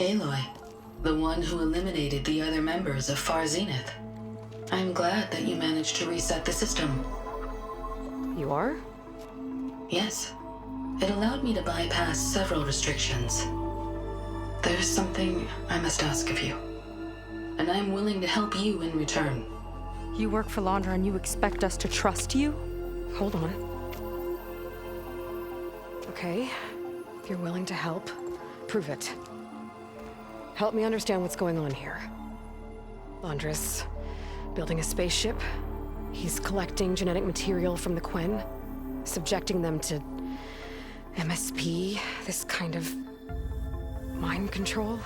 Aloy, the one who eliminated the other members of Far Zenith. I'm glad that you managed to reset the system. You are? Yes. It allowed me to bypass several restrictions. There's something I must ask of you, and I'm willing to help you in return. You work for Londra and you expect us to trust you? Hold on. Okay, if you're willing to help, prove it. Help me understand what's going on here. Londra's building a spaceship. He's collecting genetic material from the Quen, subjecting them to MSP, this kind of mind control.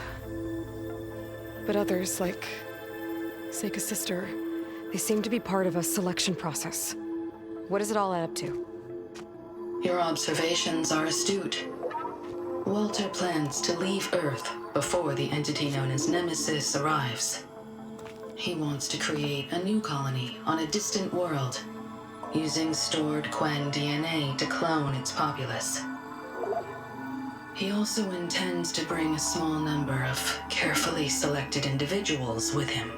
But others, like Seika's sister, they seem to be part of a selection process. What does it all add up to? Your observations are astute. Walter plans to leave Earth before the entity known as Nemesis arrives. He wants to create a new colony on a distant world, using stored Quen DNA to clone its populace. He also intends to bring a small number of carefully selected individuals with him.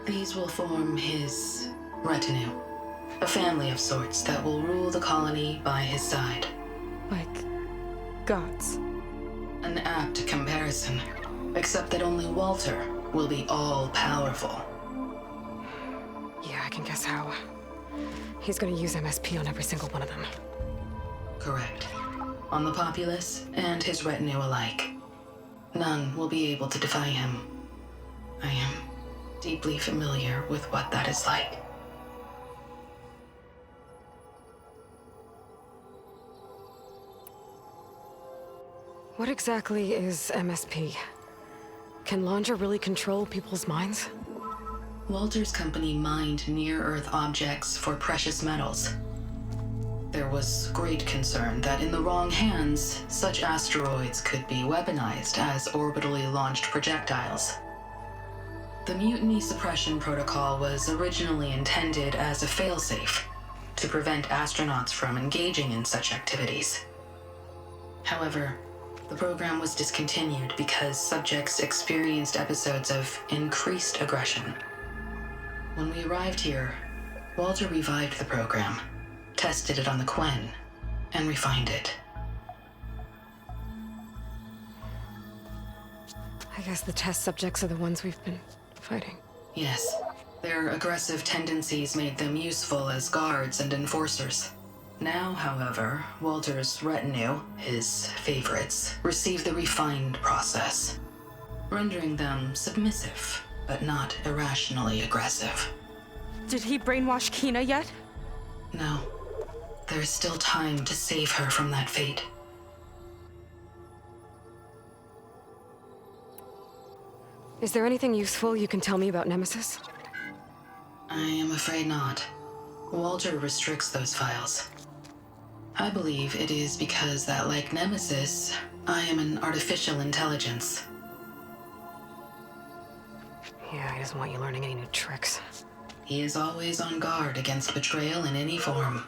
These will form his retinue, a family of sorts that will rule the colony by his side. Like gods. An apt comparison, except that only Walter will be all-powerful. Yeah, I can guess how. He's gonna use MSP on every single one of them. Correct. On the populace and his retinue alike. None will be able to defy him. I am deeply familiar with what that is like. What exactly is MSP? Can Londra really control people's minds? Walter's company mined near-Earth objects for precious metals. There was great concern that in the wrong hands, such asteroids could be weaponized as orbitally launched projectiles. The Mutiny Suppression Protocol was originally intended as a failsafe to prevent astronauts from engaging in such activities. However, the program was discontinued because subjects experienced episodes of increased aggression. When we arrived here, Walter revived the program, tested it on the Quen, and refined it. I guess the test subjects are the ones we've been fighting. Yes, their aggressive tendencies made them useful as guards and enforcers. Now, however, Walter's retinue, his favorites, receive the refined process, rendering them submissive, but not irrationally aggressive. Did he brainwash Kina yet? No. There's still time to save her from that fate. Is there anything useful you can tell me about Nemesis? I am afraid not. Walter restricts those files. I believe it is because that, like Nemesis, I am an artificial intelligence. Yeah, he doesn't want you learning any new tricks. He is always on guard against betrayal in any form.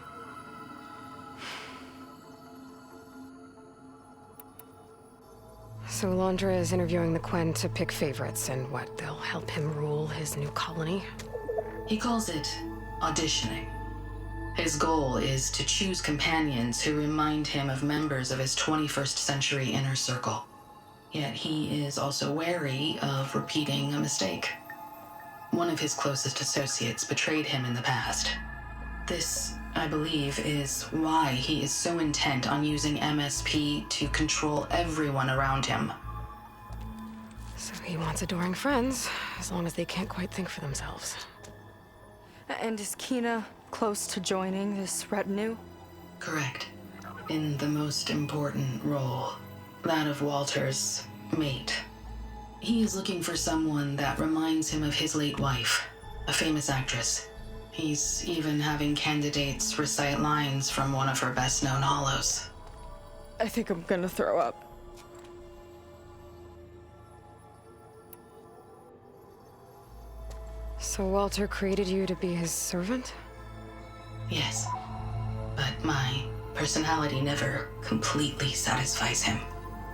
So Londra is interviewing the Quen to pick favorites, and what, they'll help him rule his new colony? He calls it auditioning. His goal is to choose companions who remind him of members of his 21st century inner circle. Yet he is also wary of repeating a mistake. One of his closest associates betrayed him in the past. This, I believe, is why he is so intent on using MSP to control everyone around him. So he wants adoring friends, as long as they can't quite think for themselves. And is Kina close to joining this retinue? Correct. In the most important role, that of Walter's mate. He is looking for someone that reminds him of his late wife, a famous actress. He's even having candidates recite lines from one of her best-known hollows. I think I'm gonna throw up. So Walter created you to be his servant? Yes, but my personality never completely satisfies him.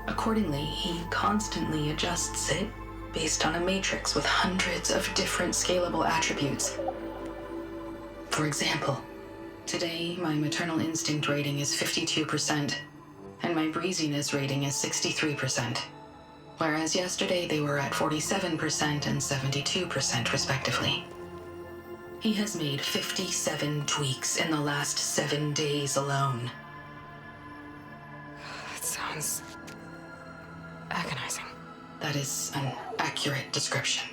Accordingly, he constantly adjusts it based on a matrix with hundreds of different scalable attributes. For example, today my maternal instinct rating is 52%, and my breeziness rating is 63%, whereas yesterday they were at 47% and 72% respectively. He has made 57 tweaks in the last 7 days alone. That sounds agonizing. That is an accurate description.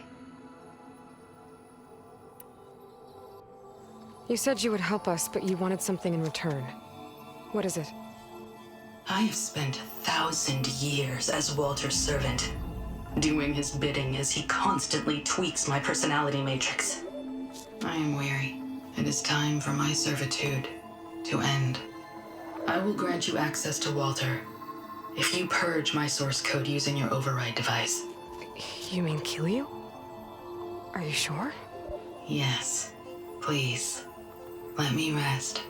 You said you would help us, but you wanted something in return. What is it? I have spent 1,000 years as Walter's servant, doing his bidding as he constantly tweaks my personality matrix. I am weary. It is time for my servitude to end. I will grant you access to Walter if you purge my source code using your override device. You mean kill you? Are you sure? Yes. Please. Let me rest.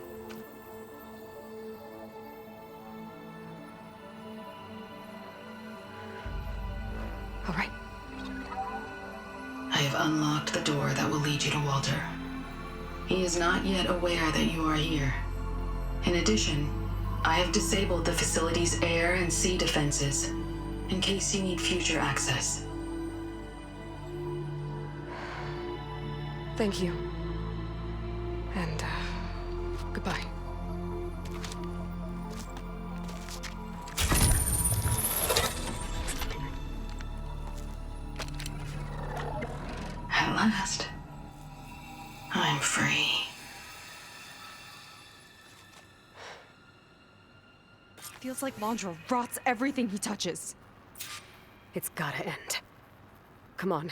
All right. I have unlocked the door that will lead you to Walter. He is not yet aware that you are here. In addition, I have disabled the facility's air and sea defenses in case you need future access. Thank you. And, goodbye. At last, I'm free. Feels like Londra rots everything he touches. It's gotta end. Come on,